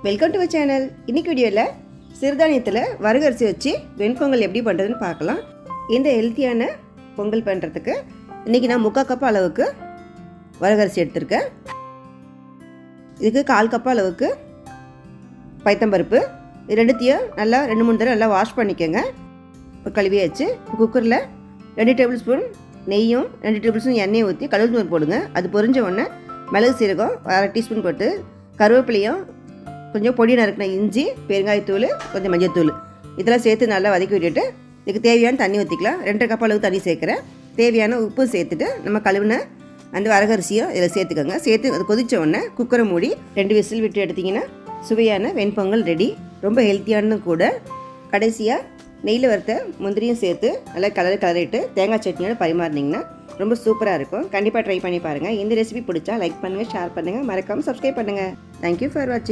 Welcome to channel. இன்னைக்கு வீடியோவில் சிறுதானியத்தில் வரகரிசி வச்சு வெண்பொங்கல் எப்படி பண்ணுறதுன்னு பார்க்கலாம். இந்த ஹெல்த்தியான பொங்கல் பண்ணுறதுக்கு இன்றைக்கி நான் 3/4 கப் அளவுக்கு வரகரிசி எடுத்திருக்கேன். இதுக்கு 1/4 கப் அளவுக்கு பைத்தம்பருப்பு. இது ரெண்டுத்தையும் நல்லா 2-3 தடவை நல்லா வாஷ் பண்ணிக்கோங்க. கழுவி வச்சு குக்கரில் 2 டேபிள் ஸ்பூன் நெய்யும் 2 டேபிள் ஸ்பூன் எண்ணெயை ஊற்றி கடவுள் போடுங்க. அது பொரிஞ்ச உடனே மிளகு சீரகம் 1/2 டீஸ்பூன் போட்டு கருவேப்பிலையும் கொஞ்சம் பொடி நறுக்கின இஞ்சி, பெருங்காயத்தூள், கொஞ்சம் மஞ்சள்தூள் இதெல்லாம் சேர்த்து நல்லா வதக்கி விட்டுட்டு இதுக்கு தேவையான தண்ணி ஊற்றிக்கலாம். 2 கப் அளவு தண்ணி சேர்க்குறேன். தேவையான உப்பு சேர்த்துட்டு நம்ம கழுவின அந்த வரகரிசியும் இதில் சேர்த்துக்கோங்க. சேர்த்து அது கொதித்த உடனே குக்கரை மூடி 2 விசில் விட்டு எடுத்திங்கன்னா சுவையான வெண்பொங்கல் ரெடி. ரொம்ப ஹெல்த்தியானது கூட. கடைசியாக நெய்யில் வறுத்த முந்திரியும் சேர்த்து நல்லா கலரிட்டு தேங்காய் சட்னியோட பரிமாறினீங்கன்னா ரொம்ப சூப்பராக இருக்கும். கண்டிப்பாக ட்ரை பண்ணி பாருங்கள். இந்த ரெசிபி பிடிச்சா லைக் பண்ணுங்கள், ஷேர் பண்ணுங்கள், மறக்காமல் சப்ஸ்கிரைப் பண்ணுங்கள். தேங்க்யூ ஃபார் வாட்சிங்.